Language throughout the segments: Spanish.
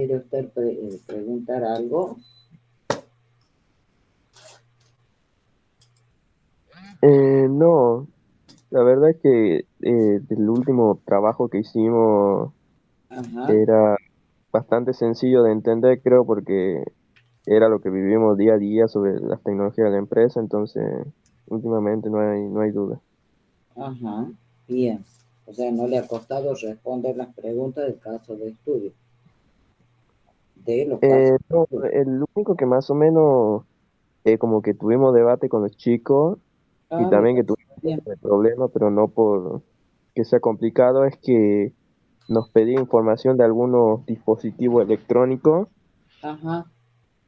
¿Quiere usted preguntar algo? No, la verdad es que el último trabajo que hicimos Ajá, era bastante sencillo de entender, creo, porque era lo que vivimos día a día sobre las tecnologías de la empresa, entonces últimamente no hay duda. ajá, bien. O sea, no le ha costado responder las preguntas del caso de estudio, de los casos No, de estudio. el único que más o menos como que tuvimos debate con los chicos y Ah, me también que parece tuvimos un bien. poco de problema, pero no por que sea complicado, es que nos pedía información de algunos dispositivos electrónicos. Ajá,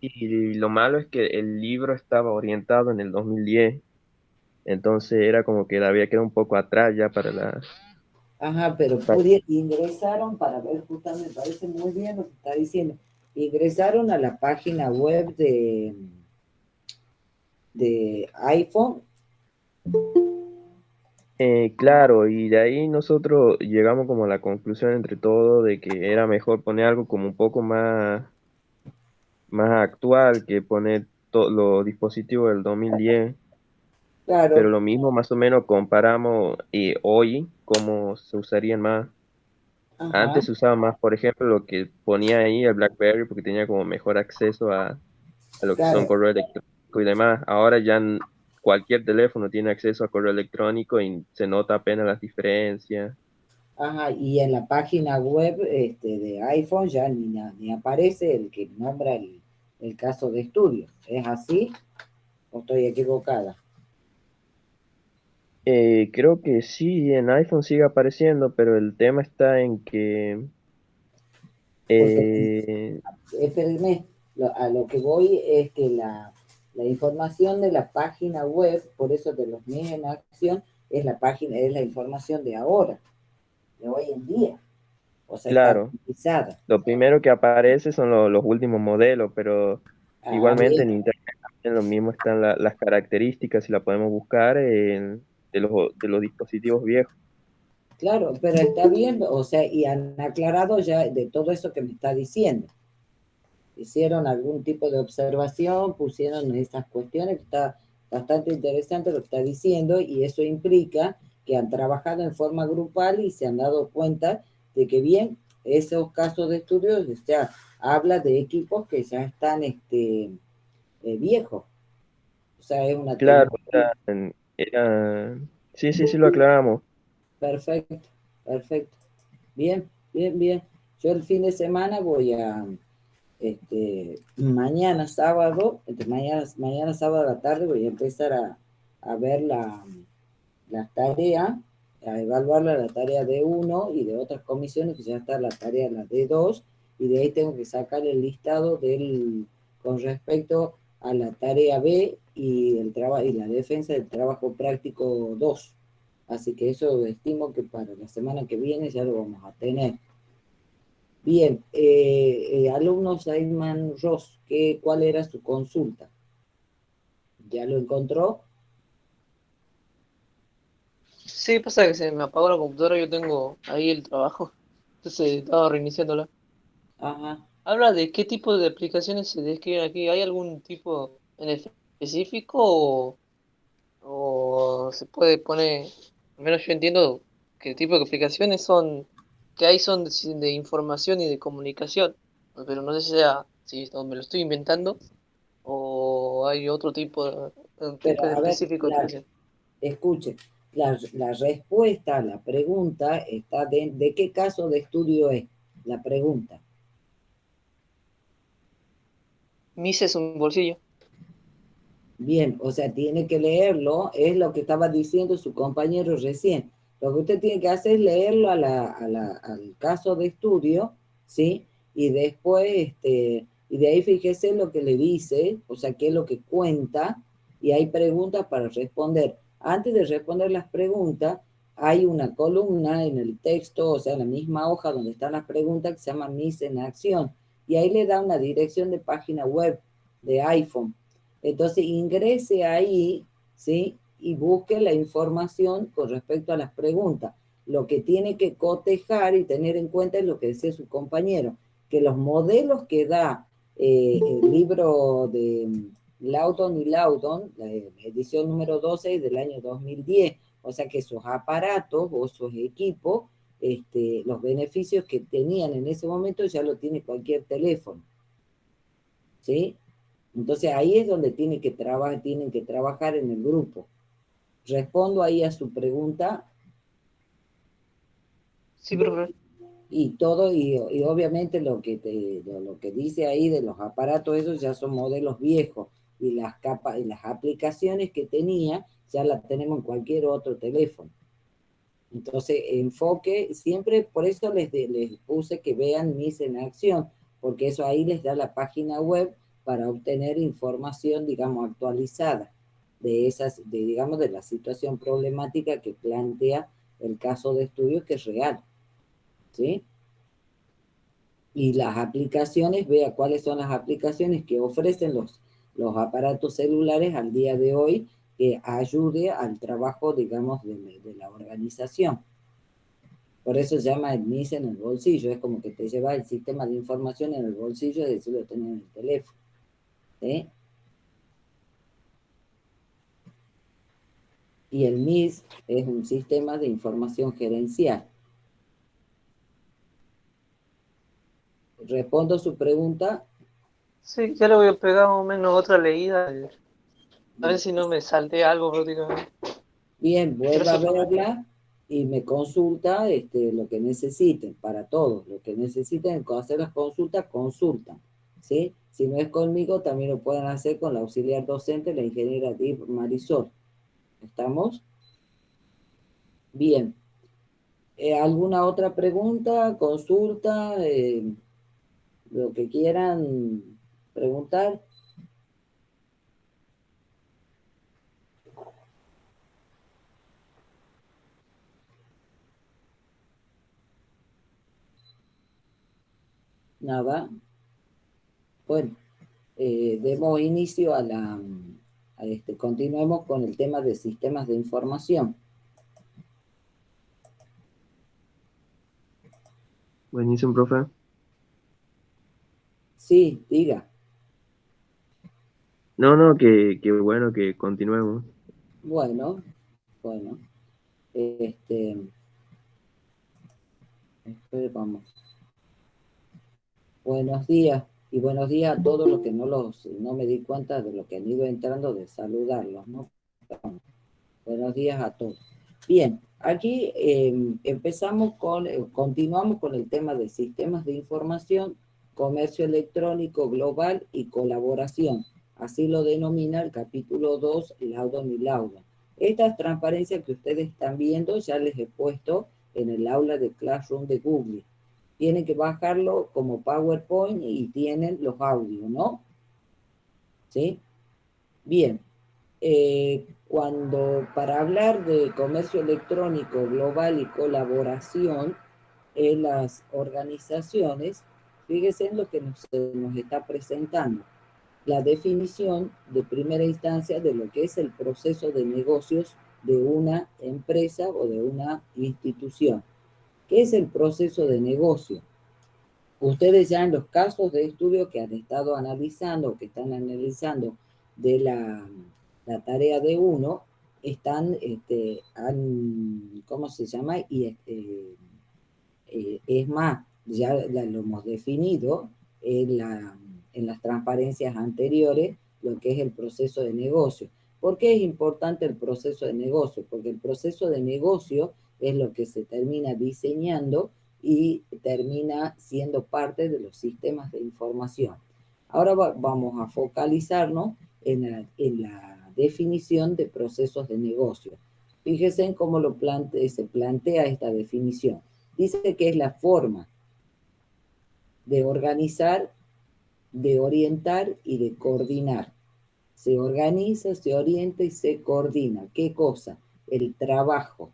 Y lo malo es que el libro estaba orientado en el 2010, entonces era como que había quedado un poco atrás ya para la... ajá, pero para- ingresaron para ver, justamente, me parece muy bien lo que está diciendo. Ingresaron a la página web de iPhone. Claro, y de ahí nosotros llegamos como a la conclusión entre todos de que era mejor poner algo como un poco más actual que poner los dispositivos del 2010, pero Claro, lo mismo más o menos comparamos hoy cómo se usarían más. ajá, Antes se usaba más, por ejemplo, lo que ponía ahí el BlackBerry porque tenía como mejor acceso a lo que son claro. correo electrónico y demás. Ahora ya cualquier teléfono tiene acceso a correo electrónico y se nota apenas las diferencias. Ajá, y en la página web de iPhone ya ni aparece el que nombra el caso de estudio. ¿Es así o estoy equivocada? Creo que sí, en iPhone sigue apareciendo, pero el tema está en que, Porque, eh, espérenme, a lo que voy es que la información de la página web, por eso de los niños en acción, es la página, es la información de ahora, de hoy en día. O sea, está claro, actualizada. lo primero que aparece son los últimos modelos, pero Ah, igualmente bien. en Internet también lo mismo están las características y la podemos buscar de los dispositivos viejos. Claro, pero está bien, o sea, y han aclarado ya de todo eso que me está diciendo. Hicieron algún tipo de observación, pusieron esas cuestiones, que está bastante interesante lo que está diciendo, y eso implica que han trabajado en forma grupal y se han dado cuenta de que bien, esos casos de estudios, o sea, habla de equipos que ya están viejos, o sea, es una Claro, tecnología. sí, sí, sí lo aclaramos. Perfecto, perfecto. Bien, bien, bien. Yo el fin de semana voy a, mañana sábado, mañana sábado a la tarde voy a empezar a ver la tarea, a evaluar la tarea de uno y de otras comisiones, que ya está la tarea la de dos, y de ahí tengo que sacar el listado con respecto a la tarea B y, y la defensa del trabajo práctico 2. Así que eso estimo que para la semana que viene ya lo vamos a tener. Bien, alumnos Ayman Ross, ¿cuál era su consulta? ¿Ya lo encontró? Sí, pasa que se me apagó la computadora, yo tengo ahí el trabajo, entonces estaba reiniciándola. Ajá. Habla de qué tipo de aplicaciones se describen aquí. ¿Hay algún tipo en específico o se puede poner, al menos yo entiendo que el tipo de aplicaciones son, que hay son de información y de comunicación, pero no sé si me lo estoy inventando o hay otro tipo, un Pero tipo a ver, específico de aplicación. escuche, la respuesta a la pregunta está de qué caso de estudio es la pregunta. Mise es un bolsillo. Bien, o sea, tiene que leerlo, es lo que estaba diciendo su compañero recién. Lo que usted tiene que hacer es leerlo al caso de estudio, ¿sí? Y después, y de ahí fíjese lo que le dice, o sea, qué es lo que cuenta, y hay preguntas para responder. Antes de responder las preguntas, hay una columna en el texto, o sea, en la misma hoja donde están las preguntas, que se llama Mis en Acción, y ahí le da una dirección de página web de iPhone. Entonces ingrese ahí, ¿sí? Y busque la información con respecto a las preguntas. Lo que tiene que cotejar y tener en cuenta es lo que decía su compañero, que los modelos que da el libro de Loudon y Loudon, la edición número 12 del año 2010, o sea que esos aparatos o esos equipos, los beneficios que tenían en ese momento ya lo tiene cualquier teléfono, ¿sí? Entonces ahí es donde tienen que trabajar en el grupo. Respondo ahí a su pregunta. Sí, profe. Y todo, y obviamente lo que dice ahí de los aparatos, esos ya son modelos viejos, y las capas y las aplicaciones que tenía ya las tenemos en cualquier otro teléfono. Entonces, enfoque, siempre por eso les puse que vean MIS en acción, porque eso ahí les da la página web para obtener información, digamos, actualizada de digamos, de la situación problemática que plantea el caso de estudio, que es real, ¿sí? Y las aplicaciones, vea cuáles son las aplicaciones que ofrecen los aparatos celulares al día de hoy, que ayude al trabajo, digamos, de la organización. Por eso se llama el MIS en el bolsillo, es como que te lleva el sistema de información en el bolsillo, y decir, lo tenés en el teléfono, ¿sí? Y el MIS es un sistema de información gerencial. Respondo su pregunta. Sí, ya le voy a pegar más o menos otra leída. A ver si no me salté algo prácticamente. Bien, vuelva a Gracias, profe. verla y me consulta lo que necesiten, para todos. Lo que necesiten hacer las consultas, consultan, ¿sí? Si no es conmigo, también lo pueden hacer con la auxiliar docente, la ingeniera Dip Marisol. ¿Estamos? Bien. ¿Alguna otra pregunta, consulta, lo que quieran preguntar? Nada. Bueno, demos inicio continuemos con el tema de sistemas de información. Buenísimo, profe. Sí, diga. No, que bueno que continuemos. Bueno, este, vamos. Buenos días, y buenos días a todos los que no me di cuenta de lo que han ido entrando, de saludarlos, ¿no? Buenos días a todos. Bien, aquí continuamos con el tema de sistemas de información, comercio electrónico global y colaboración. Así lo denomina el capítulo 2, Loudon y Loudon. Estas transparencias que ustedes están viendo ya les he puesto en el aula de Classroom de Google. Tienen que bajarlo como PowerPoint y tienen los audios, ¿no? ¿Sí? Bien. Para hablar de comercio electrónico global y colaboración en las organizaciones, fíjense en lo que nos está presentando. La definición de primera instancia de lo que es el proceso de negocios de una empresa o de una institución. ¿Qué es el proceso de negocio? Ustedes ya en los casos de estudio que han estado analizando, que están analizando de la tarea de uno, ¿cómo se llama? Es más, ya lo hemos definido en las transparencias anteriores, lo que es el proceso de negocio. ¿Por qué es importante el proceso de negocio? Porque el proceso de negocio es lo que se termina diseñando y termina siendo parte de los sistemas de información. Ahora vamos a focalizarnos en la definición de procesos de negocio. Fíjense en cómo se plantea esta definición. Dice que es la forma de organizar, de orientar y de coordinar. Se organiza, se orienta y se coordina. ¿Qué cosa? El trabajo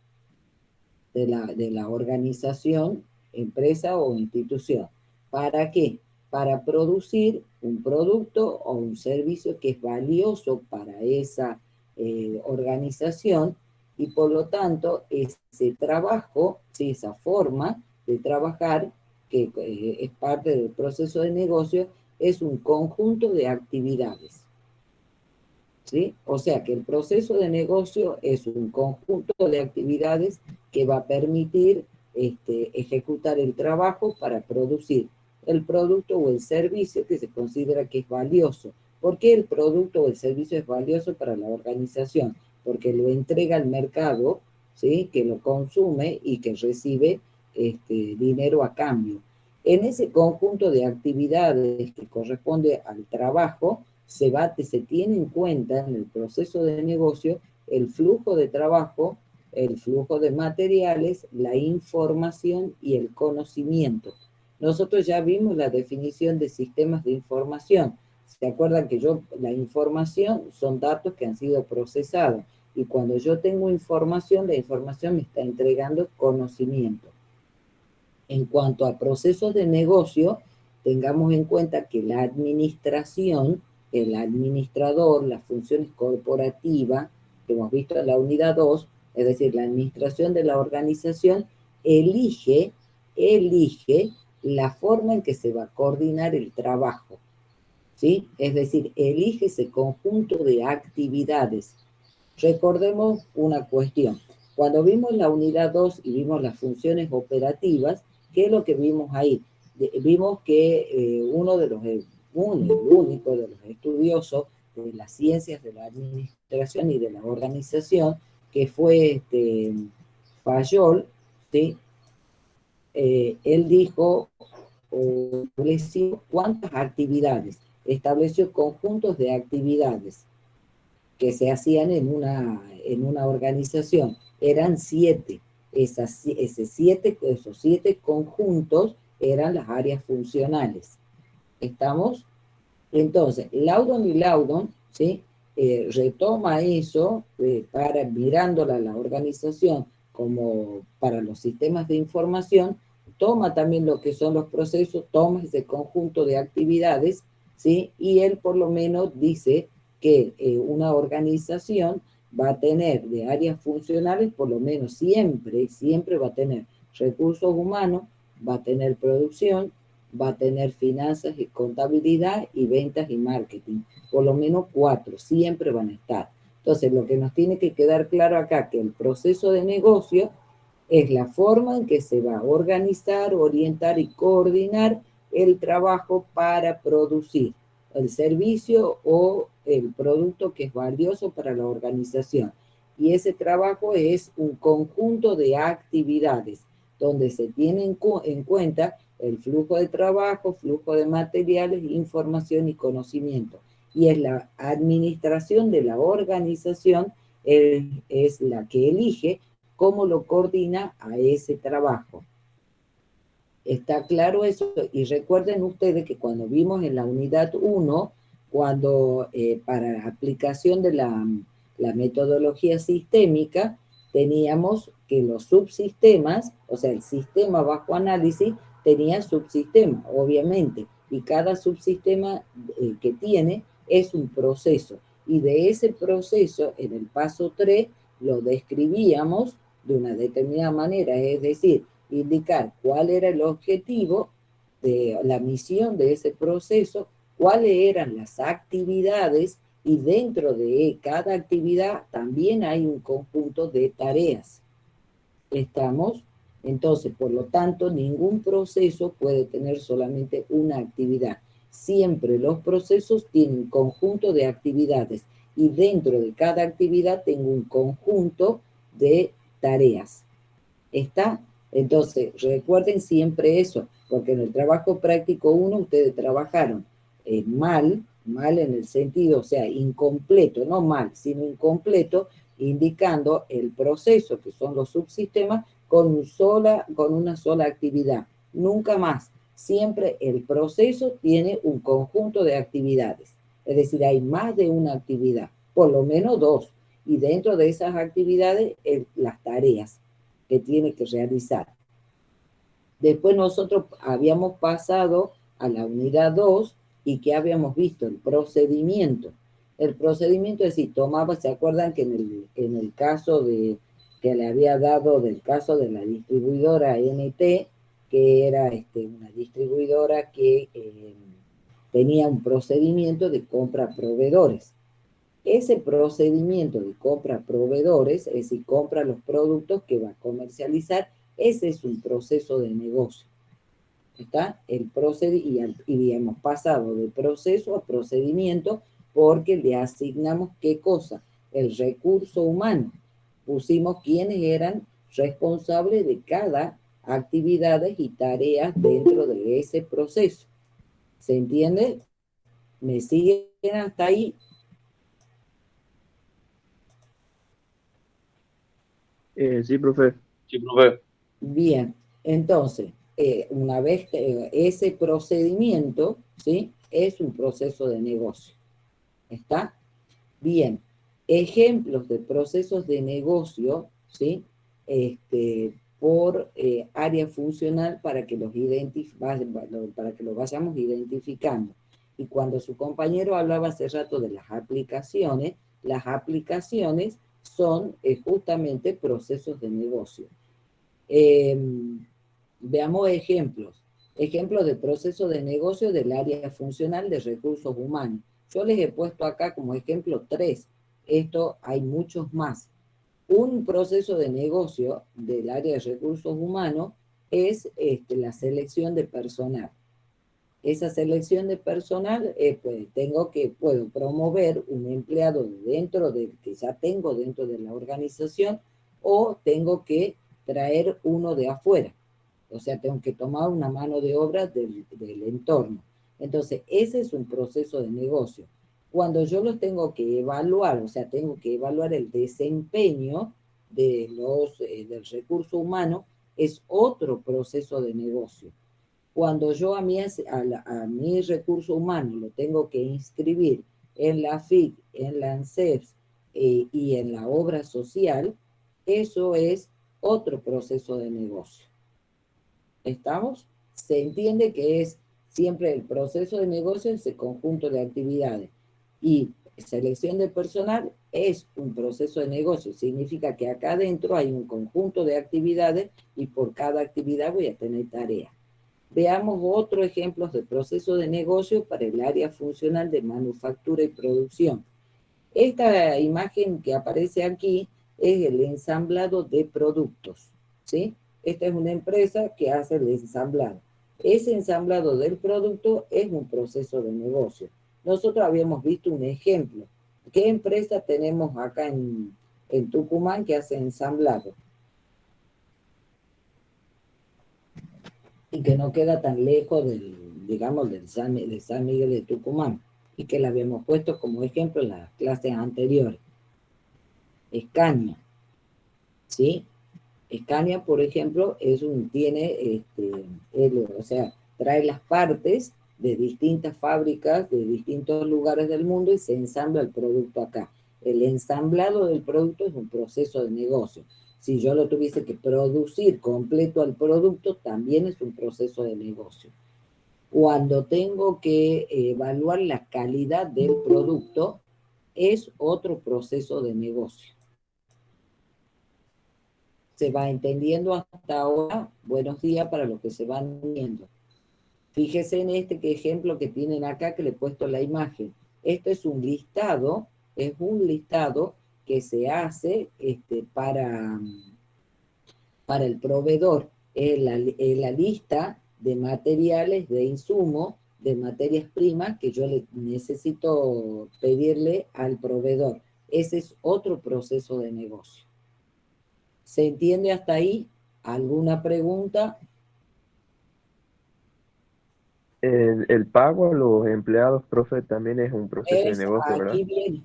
de la organización, empresa o institución. ¿Para qué? Para producir un producto o un servicio que es valioso para esa organización, y por lo tanto ese trabajo, esa forma de trabajar que es parte del proceso de negocio, es un conjunto de actividades. ¿Sí? O sea que el proceso de negocio es un conjunto de actividades que va a permitir ejecutar el trabajo para producir el producto o el servicio que se considera que es valioso. ¿Por qué el producto o el servicio es valioso para la organización? Porque lo entrega al mercado, ¿sí? Que lo consume y que recibe dinero a cambio. En ese conjunto de actividades que corresponde al trabajo, se tiene en cuenta en el proceso de negocio el flujo de trabajo, el flujo de materiales, la información y el conocimiento. Nosotros ya vimos la definición de sistemas de información. ¿Se acuerdan que la información son datos que han sido procesados? Y cuando yo tengo información, la información me está entregando conocimiento. En cuanto a procesos de negocio, tengamos en cuenta que la administración, el administrador, las funciones corporativas, que hemos visto en la unidad 2, es decir, la administración de la organización, elige la forma en que se va a coordinar el trabajo, ¿sí? Es decir, elige ese conjunto de actividades. Recordemos una cuestión. Cuando vimos la unidad 2 y vimos las funciones operativas, ¿qué es lo que vimos ahí? Vimos que el único de los estudiosos de las ciencias de la administración y de la organización, que fue Fayol, ¿sí? Él dijo, o estableció cuántas actividades, estableció conjuntos de actividades que se hacían en una organización. Eran 7. Esos 7 conjuntos eran las áreas funcionales. ¿Estamos? Entonces, Loudon y Loudon, ¿sí? Retoma eso para mirándola la organización como para los sistemas de información, toma también lo que son los procesos, toma ese conjunto de actividades, ¿sí? Y él por lo menos dice que una organización va a tener de áreas funcionales, por lo menos siempre va a tener recursos humanos, va a tener producción, va a tener finanzas y contabilidad y ventas y marketing. Por lo menos 4, siempre van a estar. Entonces, lo que nos tiene que quedar claro acá, que el proceso de negocio es la forma en que se va a organizar, orientar y coordinar el trabajo para producir el servicio o el producto que es valioso para la organización. Y ese trabajo es un conjunto de actividades donde se tiene en cuenta el flujo de trabajo, flujo de materiales, información y conocimiento. Y es la administración de la organización es la que elige cómo lo coordina a ese trabajo. ¿Está claro eso? Y recuerden ustedes que cuando vimos en la unidad 1, cuando para aplicación de la metodología sistémica, teníamos que los subsistemas, o sea, el sistema bajo análisis, tenía subsistemas, obviamente, y cada subsistema que tiene es un proceso. Y de ese proceso, en el paso 3, lo describíamos de una determinada manera, es decir, indicar cuál era el objetivo de la misión de ese proceso, cuáles eran las actividades y dentro de cada actividad también hay un conjunto de tareas. ¿Estamos? Entonces, por lo tanto, ningún proceso puede tener solamente una actividad. Siempre los procesos tienen un conjunto de actividades y dentro de cada actividad tengo un conjunto de tareas. ¿Está? Entonces, recuerden siempre eso, porque en el trabajo práctico 1 ustedes trabajaron mal en el sentido, o sea, incompleto, no mal, sino incompleto, indicando el proceso, que son los subsistemas, con una sola actividad. Nunca más. Siempre el proceso tiene un conjunto de actividades. Es decir, hay más de una actividad, por lo menos 2. Y dentro de esas actividades, las tareas que tiene que realizar. Después nosotros habíamos pasado a la unidad 2 y que habíamos visto el procedimiento. El procedimiento es decir, ¿se acuerdan que en el caso que le había dado del caso de la distribuidora NT, que era una distribuidora que tenía un procedimiento de compra a proveedores. Ese procedimiento de compra a proveedores, es decir, compra los productos que va a comercializar, ese es un proceso de negocio. ¿Está? Y hemos pasado de proceso a procedimiento porque le asignamos qué cosa, el recurso humano. Pusimos quiénes eran responsables de cada actividades y tareas dentro de ese proceso. ¿Se entiende? ¿Me siguen hasta ahí? Sí, profe. Sí, profe. Bien, entonces, una vez que ese procedimiento, ¿sí? Es un proceso de negocio. ¿Está? Bien, ejemplos de procesos de negocio, ¿sí? Por área funcional para que para que los vayamos identificando. Y cuando su compañero hablaba hace rato de las aplicaciones son justamente procesos de negocio. Eh, Veamos ejemplos. Ejemplos de proceso de negocio del área funcional de recursos humanos. Yo les he puesto acá como ejemplo 3. Esto hay muchos más. Un proceso de negocio del área de recursos humanos es la selección de personal. Esa selección de personal, pues puedo promover un empleado dentro del que ya tengo dentro de la organización o tengo que traer uno de afuera. O sea, tengo que tomar una mano de obra del entorno. Entonces, ese es un proceso de negocio. Cuando yo lo tengo que evaluar, o sea, tengo que evaluar el desempeño del recurso humano, es otro proceso de negocio. Cuando yo a mi recurso humano lo tengo que inscribir en la FIC, en la ANSES y en la obra social, eso es otro proceso de negocio. ¿Estamos? Se entiende que es siempre el proceso de negocio, ese conjunto de actividades. Y selección de personal es un proceso de negocio. Significa que acá adentro hay un conjunto de actividades y por cada actividad voy a tener tareas. Veamos otros ejemplos de proceso de negocio para el área funcional de manufactura y producción. Esta imagen que aparece aquí es el ensamblado de productos, ¿sí? Esta es una empresa que hace el ensamblado. Ese ensamblado del producto es un proceso de negocio. Nosotros habíamos visto un ejemplo. ¿Qué empresa tenemos acá en Tucumán que hace ensamblado? Y que no queda tan lejos digamos, de San Miguel de Tucumán, y que la habíamos puesto como ejemplo en las clases anteriores. Escaña, ¿sí? Escaña, por ejemplo, o sea, trae las partes de distintas fábricas de distintos lugares del mundo y se ensambla el producto acá. El ensamblado del producto es un proceso de negocio. Si yo lo tuviese que producir completo al producto, también es un proceso de negocio. Cuando tengo que evaluar la calidad del producto, es otro proceso de negocio. ¿Se va entendiendo hasta ahora? Buenos días para los que se van viendo. Fíjese en ejemplo que tienen acá que le he puesto la imagen. Esto es un listado que se hace para el proveedor. Es la lista de materiales, de insumos, de materias primas que yo le necesito pedirle al proveedor. Ese es otro proceso de negocio. ¿Se entiende hasta ahí? ¿Alguna pregunta? El pago a los empleados, profe, también es un proceso de negocio, ¿verdad? Aquí viene.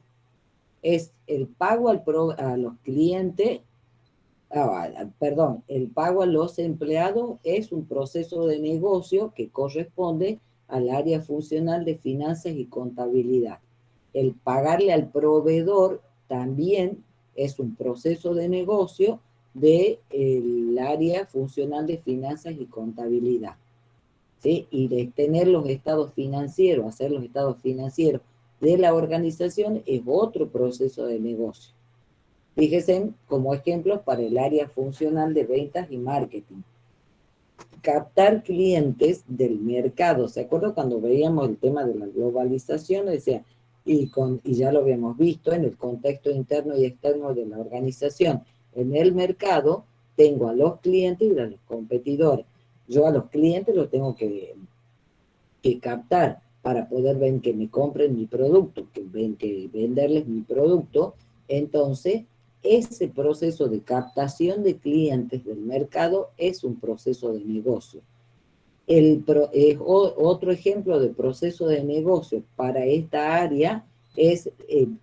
Es el pago a los clientes, perdón, el pago a los empleados es un proceso de negocio que corresponde al área funcional de finanzas y contabilidad. El pagarle al proveedor también es un proceso de negocio del área funcional de finanzas y contabilidad. ¿Sí? Y de tener los estados financieros, hacer los estados financieros de la organización es otro proceso de negocio. Fíjense como ejemplos para el área funcional de ventas y marketing. captar clientes del mercado. ¿Se acuerdan cuando veíamos el tema de la globalización? Decía, y ya lo habíamos visto en el contexto interno y externo de la organización. En el mercado tengo a los clientes y a los competidores. Yo a los clientes los tengo que captar para poder ver que me compren mi producto, que venderles mi producto. Entonces, ese proceso de captación de clientes del mercado es un proceso de negocio. Otro ejemplo de proceso de negocio para esta área es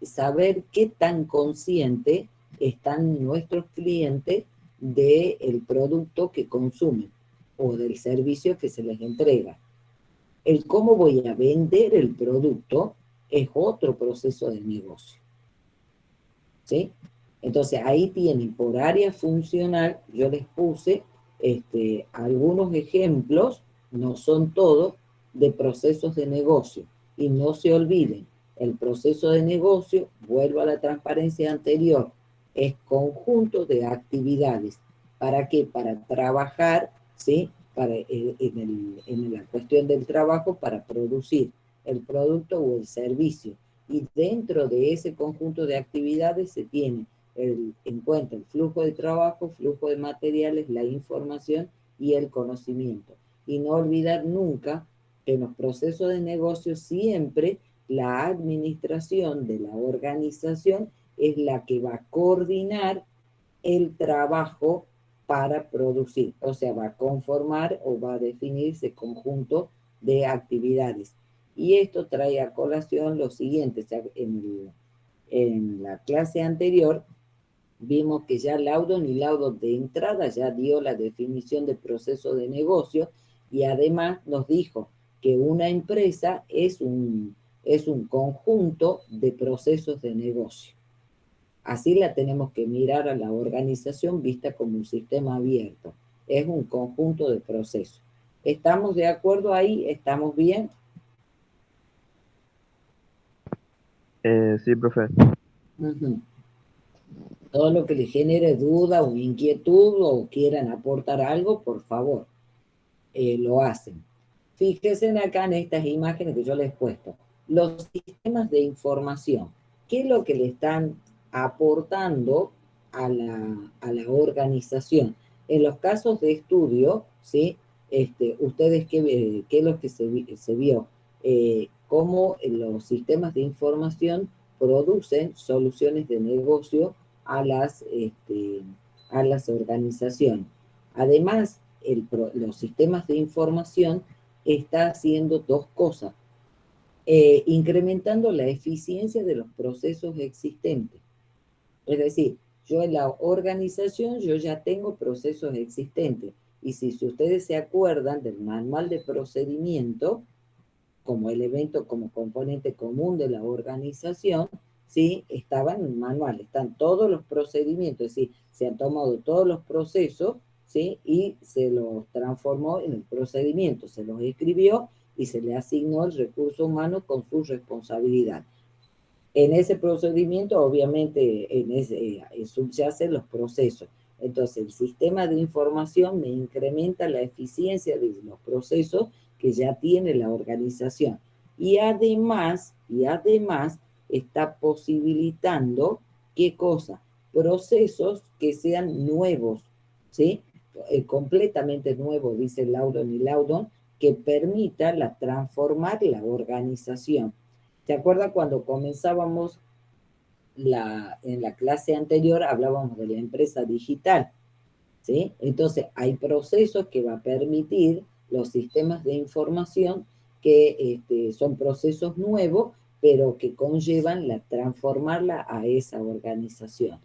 saber qué tan consciente están nuestros clientes del producto que consumen o del servicio que se les entrega. El cómo voy a vender el producto es otro proceso de negocio. ¿Sí? Entonces ahí tienen por área funcional, yo les puse algunos ejemplos, no son todos, de procesos de negocio. Y no se olviden, el proceso de negocio, vuelvo a la transparencia anterior, es conjunto de actividades. ¿Para qué? Para trabajar, ¿sí? En la cuestión del trabajo, para producir el producto o el servicio. Y dentro de ese conjunto de actividades se tiene en cuenta el flujo de trabajo, flujo de materiales, la información y el conocimiento. Y no olvidar nunca que en los procesos de negocio siempre la administración de la organización es la que va a coordinar el trabajo para producir, o sea, va a conformar o va a definir ese conjunto de actividades. Y esto trae a colación lo siguiente, o sea, en la clase anterior vimos que ya Laudon y Laudon de entrada ya dio la definición de proceso de negocio y además nos dijo que una empresa es un conjunto de procesos de negocio. Así la tenemos que mirar a la organización vista como un sistema abierto. Es un conjunto de procesos. ¿Estamos de acuerdo ahí? ¿Estamos bien? Sí, profe. Uh-huh. Todo lo que les genere duda o inquietud o quieran aportar algo, por favor, lo hacen. Fíjense acá en estas imágenes que yo les he puesto. Los sistemas de información. ¿Qué es lo que le están aportando a la organización? En los casos de estudio, ¿sí? Ustedes, ¿qué es lo que se vio? Cómo los sistemas de información producen soluciones de negocio a las organizaciones. Además, los sistemas de información está haciendo dos cosas. Incrementando la eficiencia de los procesos existentes. Es decir, yo en la organización yo ya tengo procesos existentes. Y si ustedes se acuerdan del manual de procedimiento, como elemento, como componente común de la organización, ¿sí? Estaba en el manual, están todos los procedimientos, es decir, se han tomado todos los procesos, ¿sí? Y se los transformó en el procedimiento, se los escribió y se le asignó el recurso humano con su responsabilidad. En ese procedimiento, obviamente, subyacen los procesos. Entonces, el sistema de información me incrementa la eficiencia de los procesos que ya tiene la organización. Y además está posibilitando, ¿qué cosa? Procesos que sean nuevos, ¿sí? Completamente nuevos, dice Laudon y Laudon, que permita transformar la organización. ¿Se acuerda cuando comenzábamos en la clase anterior, hablábamos de la empresa digital? ¿Sí? Entonces, hay procesos que va a permitir los sistemas de información que son procesos nuevos, pero que conllevan transformarla a esa organización.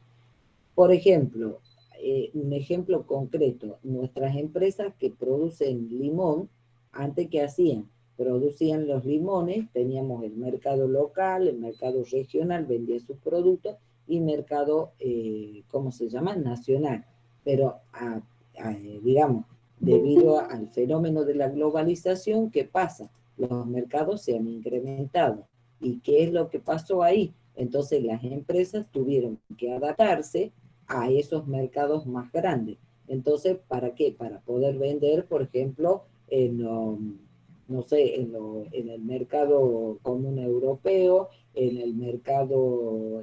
Por ejemplo, un ejemplo concreto, nuestras empresas que producen limón, antes que hacían, producían los limones, teníamos el mercado local, el mercado regional, vendía sus productos, y mercado, ¿cómo se llama? Nacional. Pero, digamos, debido al fenómeno de la globalización, ¿qué pasa? Los mercados se han incrementado. ¿Y qué es lo que pasó ahí? Entonces las empresas tuvieron que adaptarse a esos mercados más grandes. Entonces, ¿para qué? Para poder vender, por ejemplo, no sé, en el mercado común europeo, en el mercado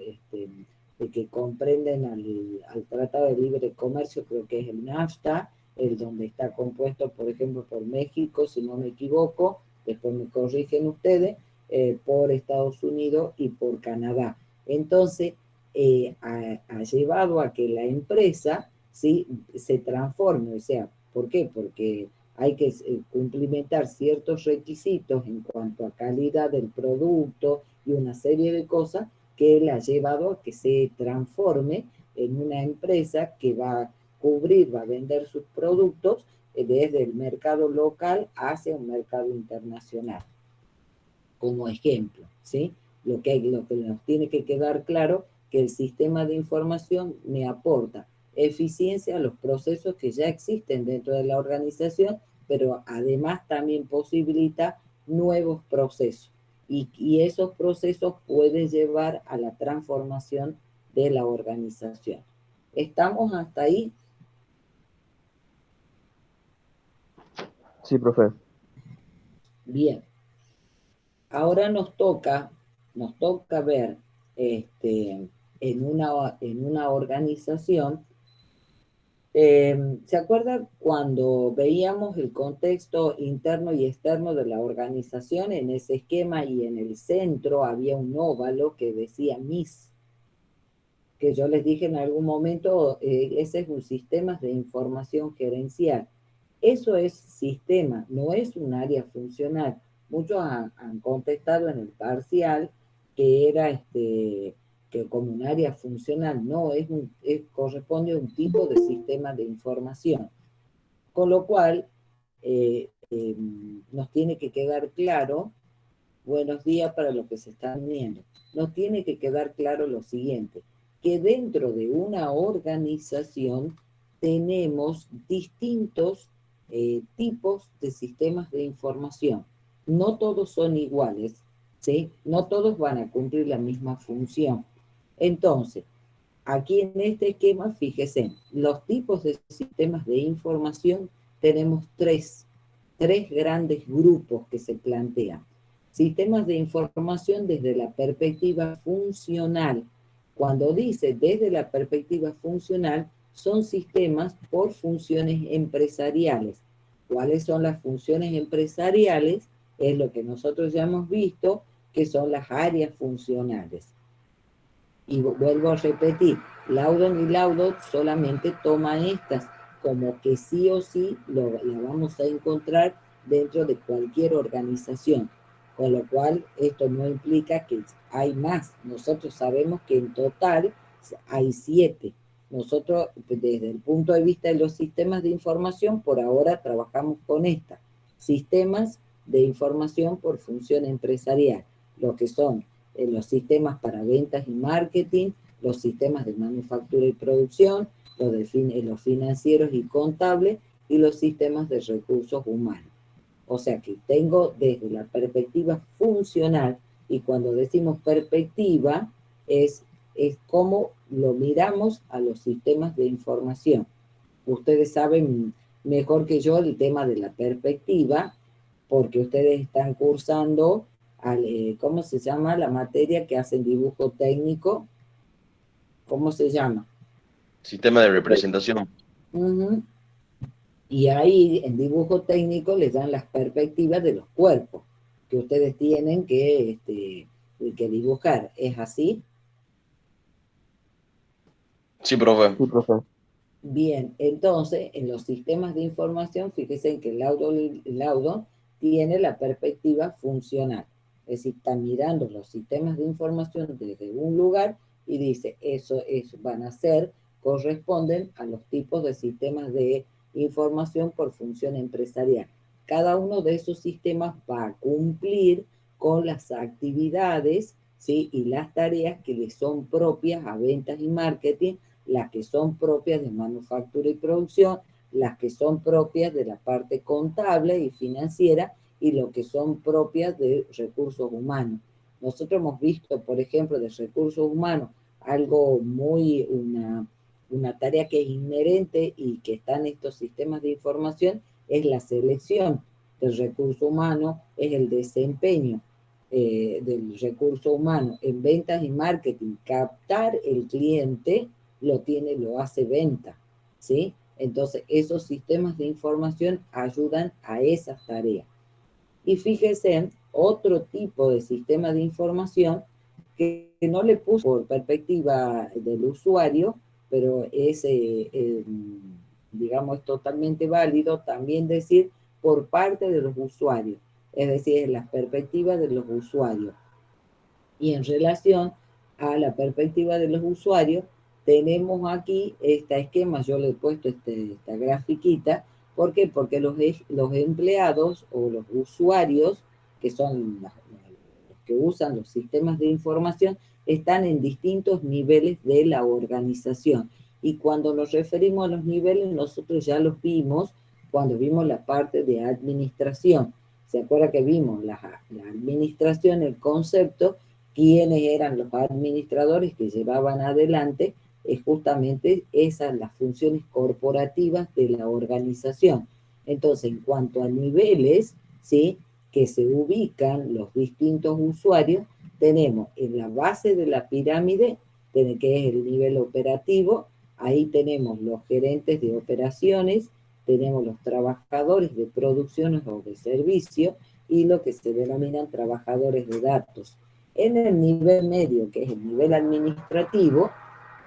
que comprenden al Tratado de Libre Comercio, creo que es el NAFTA, el donde está compuesto, por ejemplo, por México, si no me equivoco, después me corrigen ustedes, por Estados Unidos y por Canadá. Entonces, ha llevado a que la empresa, ¿sí?, se transforme. O sea, ¿por qué? Porque hay que cumplimentar ciertos requisitos en cuanto a calidad del producto y una serie de cosas que le ha llevado a que se transforme en una empresa que va a cubrir, va a vender sus productos desde el mercado local hacia un mercado internacional. Como ejemplo, ¿sí? Lo que nos tiene que quedar claro que el sistema de información me aporta eficiencia a los procesos que ya existen dentro de la organización, pero además también posibilita nuevos procesos. Y esos procesos pueden llevar a la transformación de la organización. ¿Estamos hasta ahí? Sí, profe. Bien. Ahora nos toca ver en una organización. ¿Se acuerdan cuando veíamos el contexto interno y externo de la organización? En ese esquema y en el centro había un óvalo que decía MIS, que yo les dije en algún momento, ese es un sistema de información gerencial. Eso es sistema, no es un área funcional. Muchos han contestado en el parcial que era que como un área funcional, no, corresponde a un tipo de sistema de información. Con lo cual, nos tiene que quedar claro, buenos días para los que se están uniendo, nos tiene que quedar claro lo siguiente, que dentro de una organización tenemos distintos tipos de sistemas de información. No todos son iguales, ¿sí? No todos van a cumplir la misma función. Entonces, aquí en este esquema, fíjense, los tipos de sistemas de información tenemos tres grandes grupos que se plantean. Sistemas de información desde la perspectiva funcional. Cuando dice desde la perspectiva funcional, son sistemas por funciones empresariales. ¿Cuáles son las funciones empresariales? Es lo que nosotros ya hemos visto, que son las áreas funcionales. Y vuelvo a repetir, Laudon y Laudon solamente toma estas como que sí o sí la vamos a encontrar dentro de cualquier organización, con lo cual esto no implica que hay más. Nosotros sabemos que en total hay 7. Nosotros, desde el punto de vista de los sistemas de información, por ahora trabajamos con esta. Sistemas de información por función empresarial, lo que son los sistemas para ventas y marketing, los sistemas de manufactura y producción, los financieros y contables y los sistemas de recursos humanos. O sea que tengo desde la perspectiva funcional, y cuando decimos perspectiva es cómo lo miramos a los sistemas de información. Ustedes saben mejor que yo el tema de la perspectiva, porque ustedes están cursando ¿cómo se llama la materia que hacen dibujo técnico? ¿Cómo se llama? Sistema de representación. Uh-huh. Y ahí en dibujo técnico les dan las perspectivas de los cuerpos que ustedes tienen que dibujar. ¿Es así? Sí, profe. Sí, profe. Bien, entonces en los sistemas de información, fíjense que el Laudon tiene la perspectiva funcional. Es decir, está mirando los sistemas de información desde un lugar y dice, van a ser, corresponden a los tipos de sistemas de información por función empresarial. Cada uno de esos sistemas va a cumplir con las actividades, ¿sí?, y las tareas que le son propias a ventas y marketing, las que son propias de manufactura y producción, las que son propias de la parte contable y financiera, y lo que son propias de recursos humanos. Nosotros hemos visto, por ejemplo, de recursos humanos, algo una tarea que es inherente y que está en estos sistemas de información es la selección del recurso humano, es el desempeño del recurso humano en ventas y marketing. Captar el cliente lo hace venta, ¿sí? Entonces, esos sistemas de información ayudan a esas tareas. Y fíjense, otro tipo de sistema de información que no le puso por perspectiva del usuario, pero es, digamos, es totalmente válido también decir por parte de los usuarios, es decir, las perspectivas de los usuarios. Y en relación a la perspectiva de los usuarios, tenemos aquí este esquema, yo le he puesto esta grafiquita. ¿Por qué? Porque los empleados o los usuarios, que son los que usan los sistemas de información, están en distintos niveles de la organización. Y cuando nos referimos a los niveles, nosotros ya los vimos cuando vimos la parte de administración. ¿Se acuerda que vimos la administración, el concepto? ¿Quiénes eran los administradores que llevaban adelante justamente esas, las funciones corporativas de la organización? Entonces, en cuanto a niveles, ¿sí?, que se ubican los distintos usuarios, tenemos en la base de la pirámide, que es el nivel operativo, ahí tenemos los gerentes de operaciones, tenemos los trabajadores de producciones o de servicio y lo que se denominan trabajadores de datos. En el nivel medio, que es el nivel administrativo,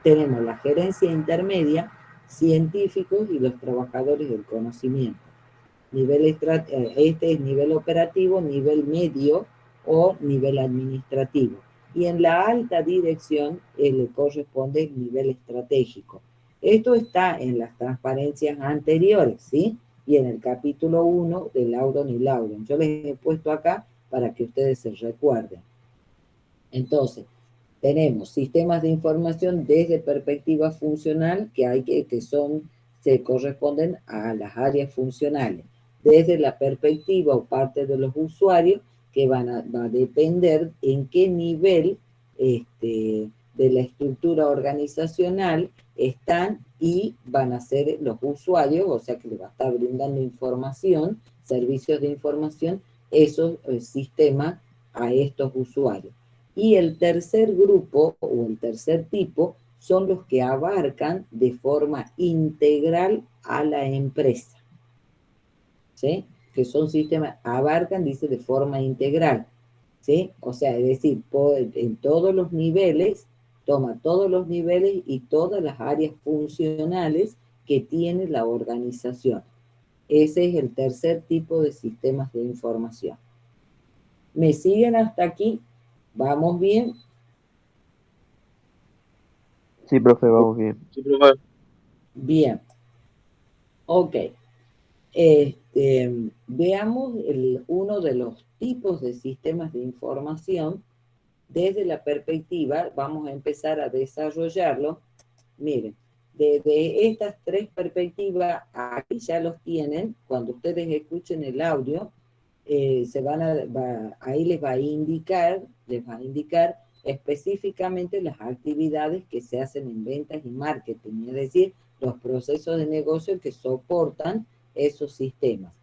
tenemos la gerencia intermedia, científicos y los trabajadores del conocimiento. Este es nivel operativo, nivel medio o nivel administrativo. Y en la alta dirección le corresponde el nivel estratégico. Esto está en las transparencias anteriores, ¿sí? Y en el capítulo 1 de Loudon y Loudon. Yo les he puesto acá para que ustedes se recuerden. Entonces, tenemos sistemas de información desde perspectiva funcional se corresponden a las áreas funcionales. Desde la perspectiva o parte de los usuarios, que va a depender en qué nivel de la estructura organizacional están y van a ser los usuarios, o sea que le va a estar brindando información, servicios de información, esos sistemas a estos usuarios. Y el tercer grupo o el tercer tipo son los que abarcan de forma integral a la empresa, ¿sí? Que son sistemas, abarcan, dice, de forma integral, ¿sí? O sea, es decir, en todos los niveles, toma todos los niveles y todas las áreas funcionales que tiene la organización. Ese es el tercer tipo de sistemas de información. ¿Me siguen hasta aquí? ¿Vamos bien? Sí, profe, vamos bien. Sí, profe. Bien. Ok. Veamos uno de los tipos de sistemas de información desde la perspectiva, vamos a empezar a desarrollarlo. Miren, desde estas tres perspectivas, aquí ya los tienen, cuando ustedes escuchen el audio, ahí les va a indicar específicamente las actividades que se hacen en ventas y marketing, es decir, los procesos de negocio que soportan esos sistemas.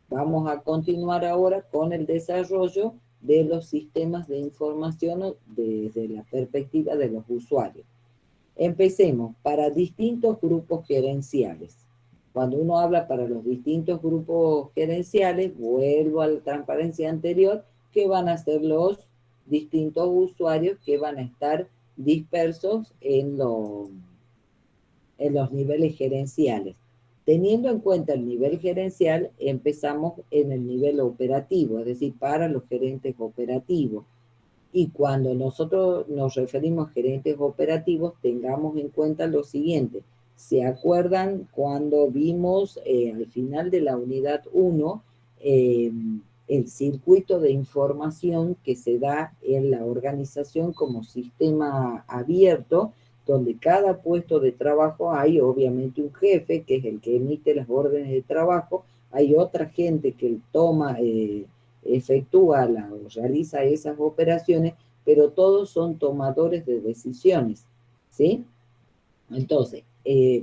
Vamos a continuar ahora con el desarrollo de los sistemas de información desde la perspectiva de los usuarios. Empecemos para distintos grupos gerenciales. Cuando uno habla para los distintos grupos gerenciales, vuelvo a la transparencia anterior, que van a ser los distintos usuarios que van a estar dispersos en los niveles gerenciales. Teniendo en cuenta el nivel gerencial, empezamos en el nivel operativo, es decir, para los gerentes operativos. Y cuando nosotros nos referimos a gerentes operativos, tengamos en cuenta lo siguiente. ¿Se acuerdan cuando vimos al final de la unidad 1 el circuito de información que se da en la organización como sistema abierto, donde cada puesto de trabajo hay obviamente un jefe, que es el que emite las órdenes de trabajo, hay otra gente que efectúa o realiza esas operaciones, pero todos son tomadores de decisiones, ¿sí? Entonces,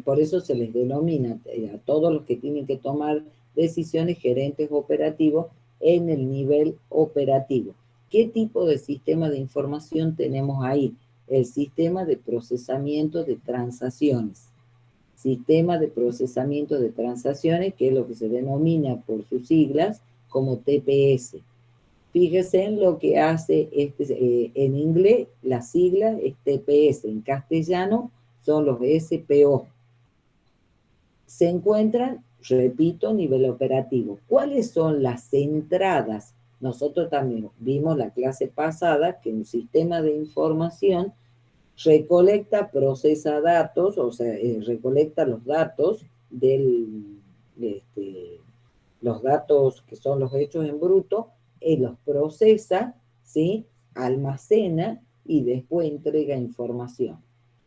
Por eso se les denomina a todos los que tienen que tomar decisiones gerentes operativos en el nivel operativo. ¿Qué tipo de sistema de información tenemos ahí? El sistema de procesamiento de transacciones. Sistema de procesamiento de transacciones, que es lo que se denomina por sus siglas como TPS. Fíjese en lo que hace en inglés, la sigla es TPS, en castellano son los SPO. Se encuentran, repito, a nivel operativo. ¿Cuáles son las entradas? Nosotros también vimos la clase pasada que un sistema de información recolecta, procesa datos, o sea, recolecta los datos los datos que son los hechos en bruto, los procesa, ¿sí? Almacena y después entrega información.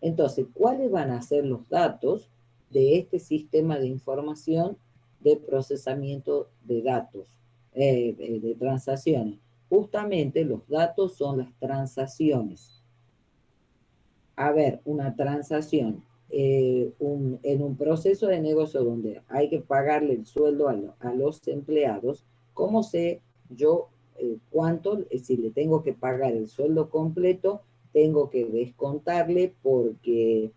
Entonces, ¿cuáles van a ser los datos de este sistema de información de procesamiento de datos, de transacciones? Justamente los datos son las transacciones. A ver, una transacción en un proceso de negocio donde hay que pagarle el sueldo a los empleados, ¿cómo sé yo cuánto, si le tengo que pagar el sueldo completo, tengo que descontarle porque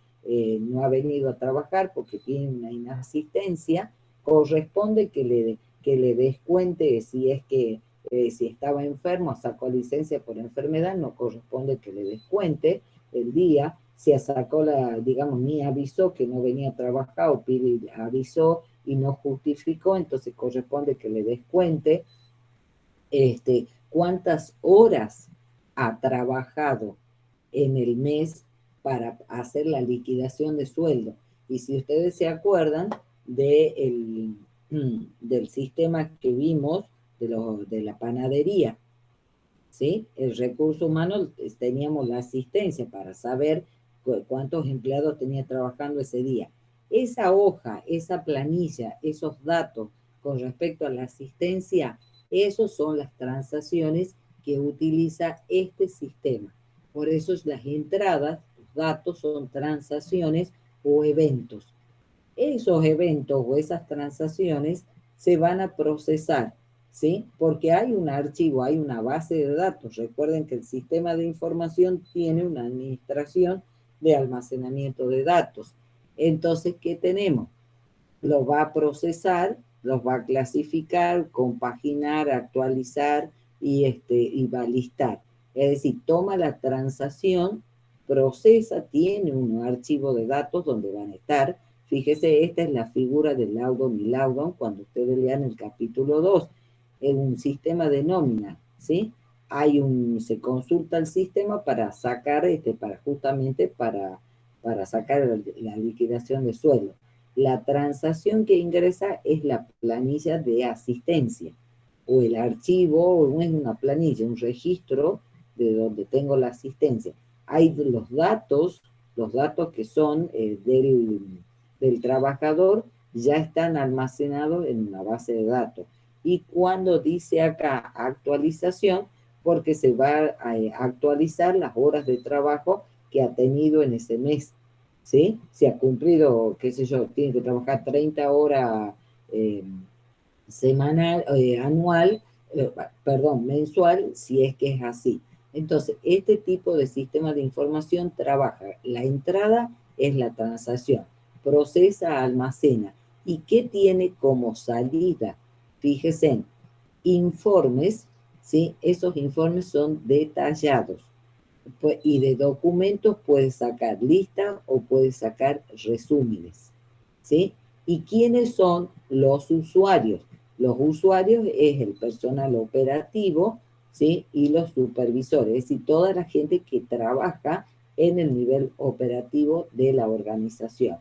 no ha venido a trabajar, porque tiene una inasistencia? Corresponde que le descuente si es que si estaba enfermo, sacó licencia por enfermedad, no corresponde que le descuente el día, si sacó digamos, ni avisó que no venía a trabajar o avisó y no justificó, entonces corresponde que le descuente cuántas horas ha trabajado en el mes para hacer la liquidación de sueldo. Y si ustedes se acuerdan del sistema que vimos de la panadería, ¿sí? El recurso humano, teníamos la asistencia para saber cuántos empleados tenía trabajando ese día. Esa hoja, esa planilla, esos datos con respecto a la asistencia, esos son las transacciones que utiliza este sistema. Por eso las entradas, los datos son transacciones o eventos. Esos eventos o esas transacciones se van a procesar, ¿sí? Porque hay un archivo, hay una base de datos. Recuerden que el sistema de información tiene una administración de almacenamiento de datos. Entonces, ¿qué tenemos? Lo va a procesar, los va a clasificar, compaginar, actualizar y va a listar. Es decir, toma la transacción, procesa, tiene un archivo de datos donde van a estar. Fíjese, esta es la figura del laudon y laudon cuando ustedes lean el capítulo 2. En un sistema de nómina, ¿sí? Se consulta el sistema para sacar, justamente para sacar la liquidación de sueldo. La transacción que ingresa es la planilla de asistencia, o el archivo, o no es una planilla, un registro de donde tengo la asistencia. Hay los datos que son del trabajador, ya están almacenados en una base de datos. Y cuando dice acá actualización, porque se va a actualizar las horas de trabajo que ha tenido en ese mes, ¿sí? Si ha cumplido, qué sé yo, tiene que trabajar 30 horas anual, mensual, si es que es así. Entonces, este tipo de sistema de información trabaja. La entrada es la transacción, procesa, almacena. ¿Y qué tiene como salida? Fíjense, informes, ¿sí? Esos informes son detallados. Y de documentos puedes sacar listas o puedes sacar resúmenes, ¿sí? ¿Y quiénes son los usuarios? Los usuarios es el personal operativo, ¿sí? Y los supervisores, es decir, toda la gente que trabaja en el nivel operativo de la organización.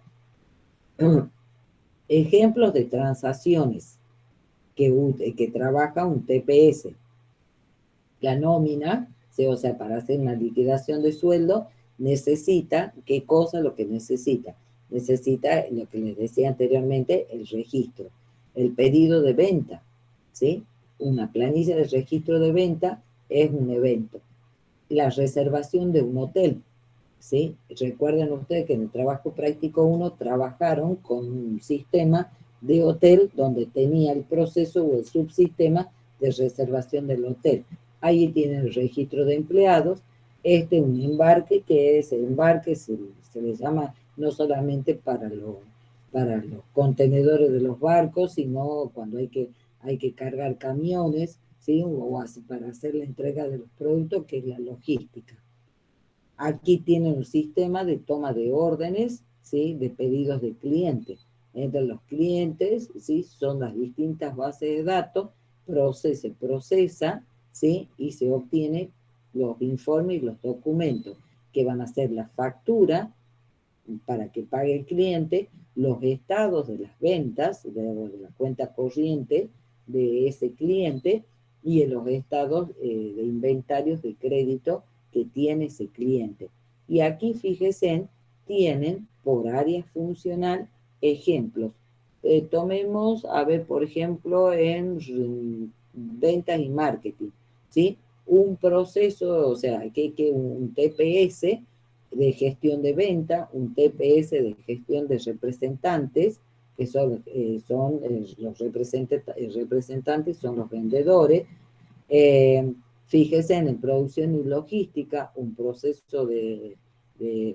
Ejemplos de transacciones que trabaja un TPS. La nómina, o sea, para hacer una liquidación de sueldo, necesita, ¿qué cosa? Lo que necesita. Necesita, lo que les decía anteriormente, el registro. El pedido de venta, ¿sí? Una planilla de registro de venta es un evento. La reservación de un hotel, ¿sí? Recuerden ustedes que en el trabajo práctico 1 trabajaron con un sistema de hotel donde tenía el proceso o el subsistema de reservación del hotel. Ahí tienen el registro de empleados, un embarque, que es el embarque, se le llama no solamente para los contenedores de los barcos, sino cuando hay que cargar camiones, ¿sí? O para hacer la entrega de los productos, que es la logística. Aquí tienen un sistema de toma de órdenes, ¿sí? De pedidos de clientes. Entre los clientes, ¿sí? Son las distintas bases de datos, se procesa, ¿sí? Y se obtiene los informes y los documentos que van a ser la factura para que pague el cliente, los estados de las ventas, de la cuenta corriente de ese cliente y en los estados de inventarios de crédito que tiene ese cliente. Y aquí, fíjense, tienen por área funcional ejemplos. Tomemos, a ver, por ejemplo, en ventas y marketing, ¿sí? Un proceso, o sea, que un TPS de gestión de venta, un TPS de gestión de representantes, que los representantes, son los vendedores. Fíjese en producción y logística, un proceso de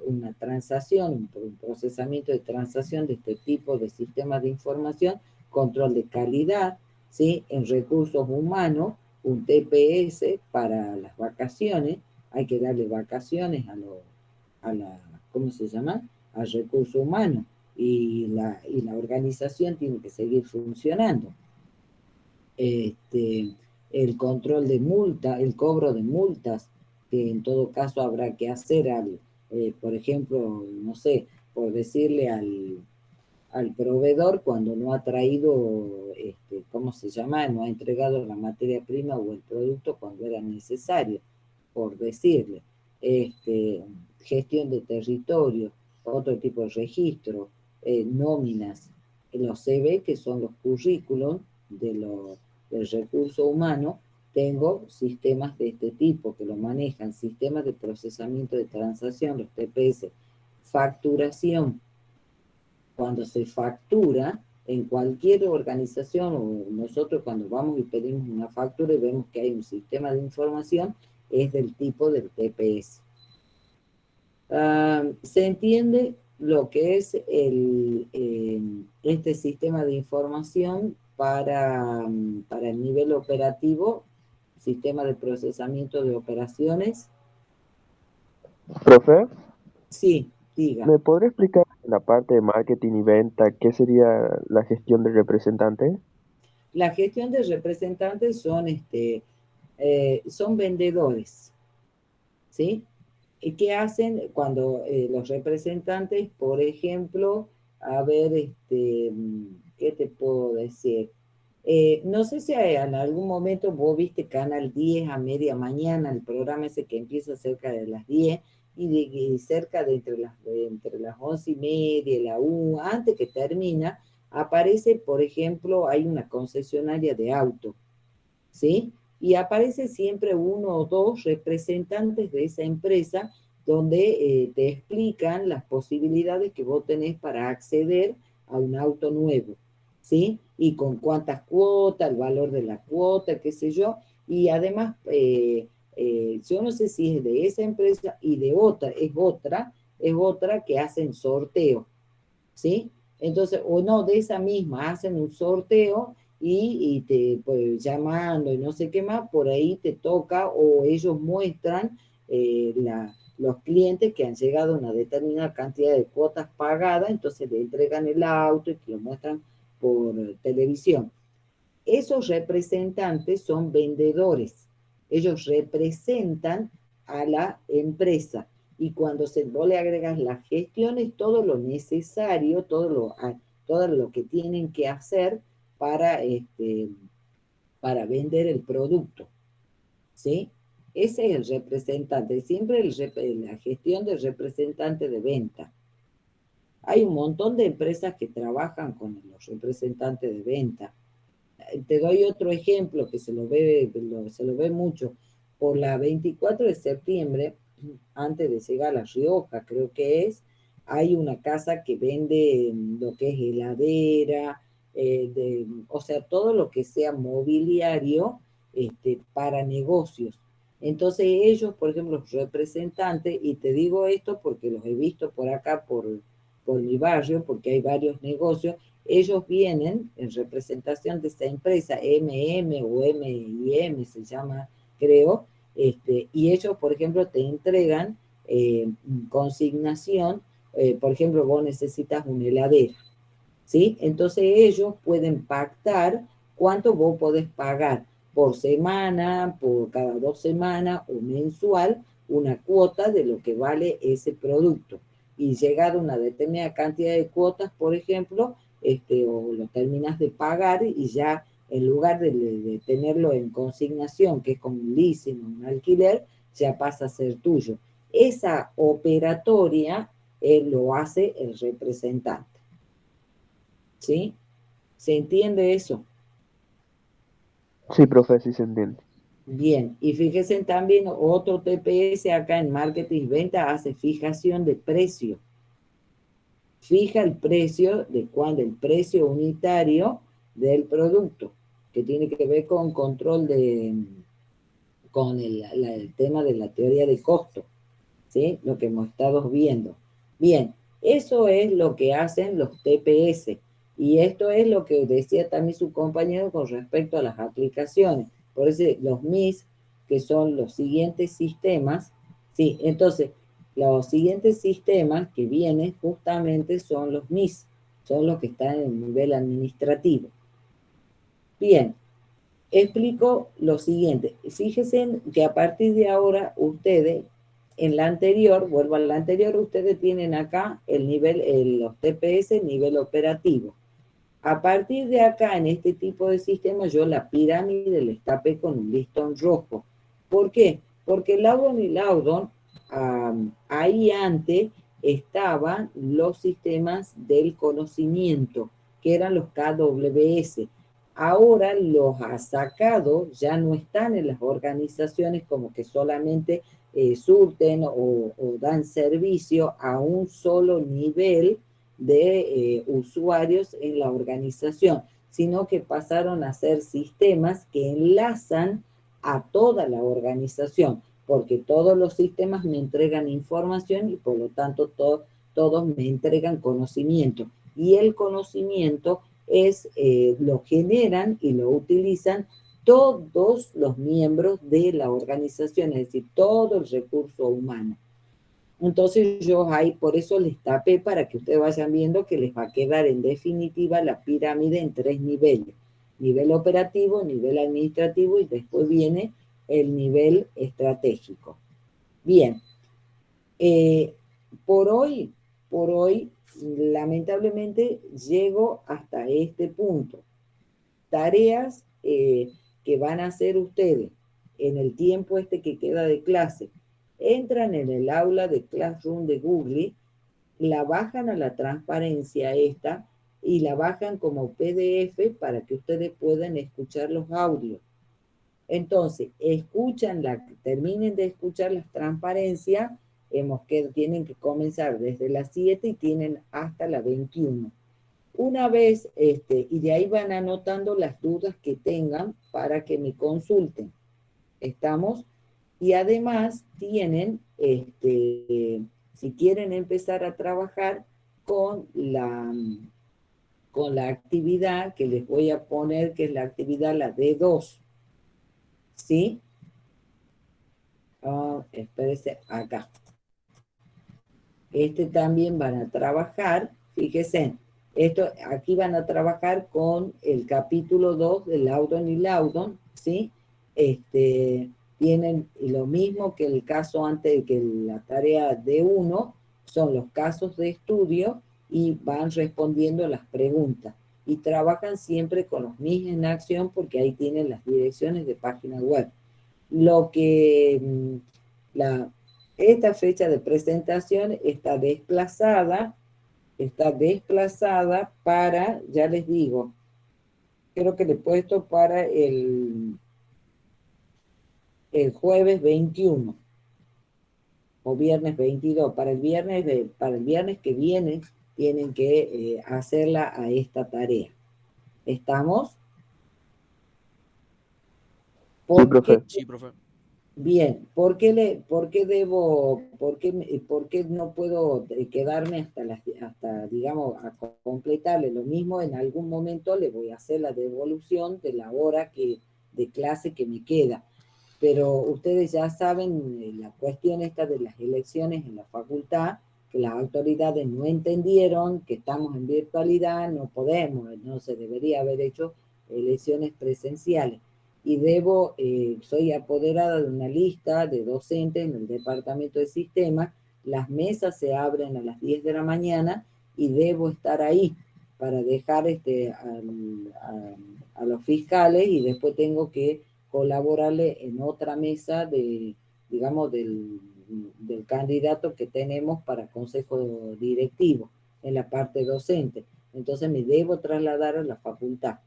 una transacción, un procesamiento de transacción de este tipo de sistemas de información, control de calidad, ¿sí? En recursos humanos, un TPS para las vacaciones, hay que darle vacaciones ¿cómo se llama? Al recurso humano, y la organización tiene que seguir funcionando. El control de multa, el cobro de multas, que en todo caso habrá que hacer por ejemplo, no sé, por decirle al proveedor cuando no ha traído, ¿cómo se llama? No ha entregado la materia prima o el producto cuando era necesario, por decirle. Gestión de territorio, otro tipo de registro, nóminas, los CV, que son los currículos del recurso humano. Tengo sistemas de este tipo que lo manejan, sistemas de procesamiento de transacción, los TPS, facturación. Cuando se factura en cualquier organización, o nosotros cuando vamos y pedimos una factura y vemos que hay un sistema de información, es del tipo del TPS. Se entiende lo que es este sistema de información para el nivel operativo, sistema de procesamiento de operaciones. Profe, Sí, diga. ¿me podría explicar en la parte de marketing y venta qué sería la gestión de representante? La gestión de representantes son vendedores, ¿sí? ¿Qué hacen cuando los representantes, por ejemplo, a ver, ¿qué te puedo decir? No sé si en algún momento vos viste Canal 10 a media mañana, el programa ese que empieza cerca de las 10 y cerca de entre las 11:30 y la 1, antes que termina, aparece, por ejemplo, hay una concesionaria de auto, ¿sí? Y aparece siempre uno o dos representantes de esa empresa donde te explican las posibilidades que vos tenés para acceder a un auto nuevo, ¿sí? Y con cuántas cuotas, el valor de la cuota, qué sé yo. Y además, yo no sé si es de esa empresa y de otra, es otra que hacen sorteo, ¿sí? Entonces, o no, de esa misma, hacen un sorteo y te, pues, llamando y no sé qué más, por ahí te toca o ellos muestran los clientes que han llegado a una determinada cantidad de cuotas pagadas, entonces le entregan el auto y te lo muestran por televisión. Esos representantes son vendedores. Ellos representan a la empresa. Y cuando vos le agregas las gestiones, todo lo necesario, todo lo que tienen que hacer para, para vender el producto, ¿sí? Ese es el representante, siempre la gestión del representante de venta. Hay un montón de empresas que trabajan con los representantes de venta. Te doy otro ejemplo que se lo ve mucho. Por la 24 de septiembre antes de llegar a La Rioja, creo que es, hay una casa que vende lo que es heladera, o sea, todo lo que sea mobiliario para negocios. Entonces ellos, por ejemplo, los representantes, y te digo esto porque los he visto por acá, por mi barrio, porque hay varios negocios, ellos vienen en representación de esta empresa, MM o MIM se llama, creo, y ellos, por ejemplo, te entregan consignación, por ejemplo, vos necesitas una heladera, ¿sí? Entonces ellos pueden pactar cuánto vos podés pagar por semana, por cada 2 semanas o mensual, una cuota de lo que vale ese producto. Y llegada a una determinada cantidad de cuotas, por ejemplo, o lo terminas de pagar y ya en lugar de tenerlo en consignación, que es como un leasing, un alquiler, ya pasa a ser tuyo. Esa operatoria lo hace el representante. ¿Sí? ¿Se entiende eso? Sí, profe, sí se entiende. Bien, y fíjense también otro TPS acá en marketing y venta hace fijación de precio. Fija el precio de cuando el precio unitario del producto, que tiene que ver con control con el tema de la teoría de costo, ¿sí? Lo que hemos estado viendo. Bien, eso es lo que hacen los TPS. Y esto es lo que decía también su compañero con respecto a las aplicaciones. Por eso los MIS, que son los siguientes sistemas, sí, entonces, los siguientes sistemas que vienen justamente son los MIS, son los que están en el nivel administrativo. Bien, explico lo siguiente. Fíjense que a partir de ahora ustedes, en la anterior, vuelvo a la anterior, ustedes tienen acá el nivel, los TPS, nivel operativo. A partir de acá, en este tipo de sistema, yo la pirámide les tapé con un listón rojo. ¿Por qué? Porque Lavon y Laudon, ahí antes estaban los sistemas del conocimiento, que eran los KWS. Ahora los ha sacado, ya no están en las organizaciones como que solamente surten o dan servicio a un solo nivel de usuarios en la organización, sino que pasaron a ser sistemas que enlazan a toda la organización, porque todos los sistemas me entregan información y por lo tanto todos me entregan conocimiento. Y el conocimiento lo generan y lo utilizan todos los miembros de la organización, es decir, todo el recurso humano. Entonces yo ahí por eso les tapé para que ustedes vayan viendo que les va a quedar en definitiva la pirámide en 3 niveles. Nivel operativo, nivel administrativo y después viene el nivel estratégico. Bien, eh, por hoy, lamentablemente llego hasta este punto. Tareas que van a hacer ustedes en el tiempo que queda de clase. Entran en el aula de Classroom de Google, la bajan a la transparencia esta y la bajan como PDF para que ustedes puedan escuchar los audios. Entonces, terminen de escuchar las transparencias, que tienen que comenzar desde las 7 y tienen hasta las 21. Una vez, y de ahí van anotando las dudas que tengan para que me consulten. ¿Estamos? Y además tienen, si quieren empezar a trabajar con la actividad que les voy a poner, que es la actividad, la D2. ¿Sí? Espérese acá. También van a trabajar, fíjense, aquí van a trabajar con el capítulo 2 de Laudon y Laudon, ¿sí? Tienen lo mismo que el caso antes, que la tarea de uno, son los casos de estudio y van respondiendo las preguntas. Y trabajan siempre con los MIS en acción porque ahí tienen las direcciones de página web. Lo que esta fecha de presentación está desplazada para, ya les digo, creo que le he puesto para el jueves 21. o viernes 22. Para el viernes que viene tienen que hacerla a esta tarea. ¿Estamos? Sí, profe. Sí, profe. Bien, ¿por qué no puedo quedarme hasta digamos, a completarle lo mismo? En algún momento le voy a hacer la devolución de la hora de clase que me queda. Pero ustedes ya saben la cuestión esta de las elecciones en la facultad, que las autoridades no entendieron, que estamos en virtualidad, no podemos, no se debería haber hecho elecciones presenciales. Y soy apoderada de una lista de docentes en el departamento de sistemas, las mesas se abren a las 10 de la mañana y debo estar ahí para dejar a los fiscales, y después tengo que colaborarle en otra mesa digamos, del candidato que tenemos para consejo directivo en la parte docente. Entonces me debo trasladar a la facultad.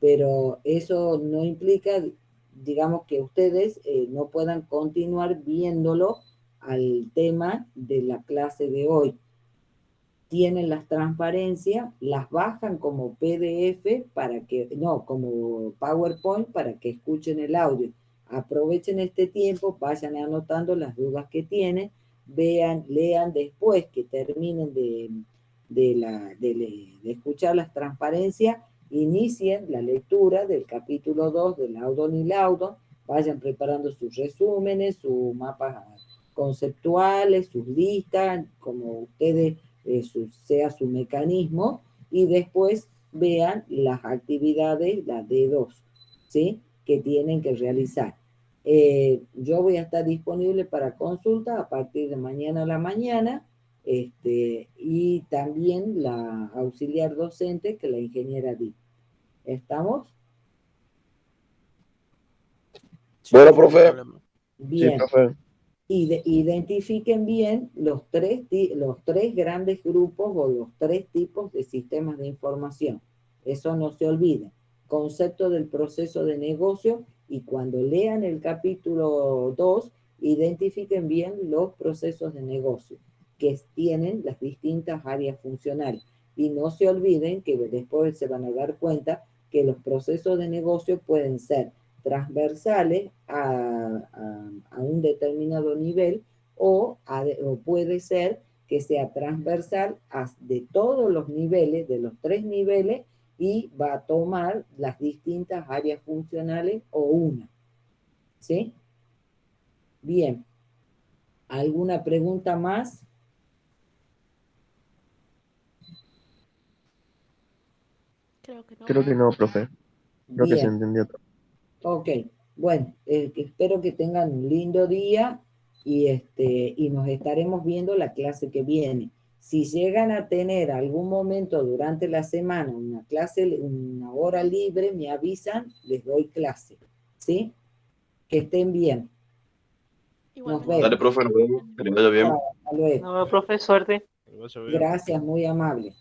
Pero eso no implica, digamos, que ustedes no puedan continuar viéndolo al tema de la clase de hoy. Tienen las transparencias, las bajan como PDF como PowerPoint para que escuchen el audio. Aprovechen este tiempo, vayan anotando las dudas que tienen, lean después que terminen de escuchar las transparencias, inicien la lectura del capítulo 2 de Laudo ni Laudo, vayan preparando sus resúmenes, sus mapas conceptuales, sus listas, como ustedes sea su mecanismo, y después vean las actividades, la D2, ¿sí?, que tienen que realizar. Yo voy a estar disponible para consulta a partir de mañana a la mañana, y también la auxiliar docente, que la ingeniera Di. ¿Estamos? Sí, Bueno, profe, no hay profe. problema. Bien. Sí, profe. Identifiquen bien los tres grandes grupos o los tres tipos de sistemas de información. Eso no se olvide. Concepto del proceso de negocio, y cuando lean el capítulo 2, identifiquen bien los procesos de negocio que tienen las distintas áreas funcionales. Y no se olviden que después se van a dar cuenta que los procesos de negocio pueden ser transversales a un determinado nivel, o puede ser que sea transversal de todos los niveles, de los tres niveles, y va a tomar las distintas áreas funcionales o una. ¿Sí? Bien. ¿Alguna pregunta más? Creo que no, profe. Creo que se Bien. entendió todo. Ok. Bueno, espero que tengan un lindo día, y nos estaremos viendo la clase que viene. Si llegan a tener algún momento durante la semana una clase, una hora libre, me avisan, les doy clase. ¿Sí? Que estén bien. Nos Dale, vemos. profe, nos vemos. Que le vaya bien. Chao, hasta luego. No, profe, suerte. Que vaya bien. Gracias, muy amable.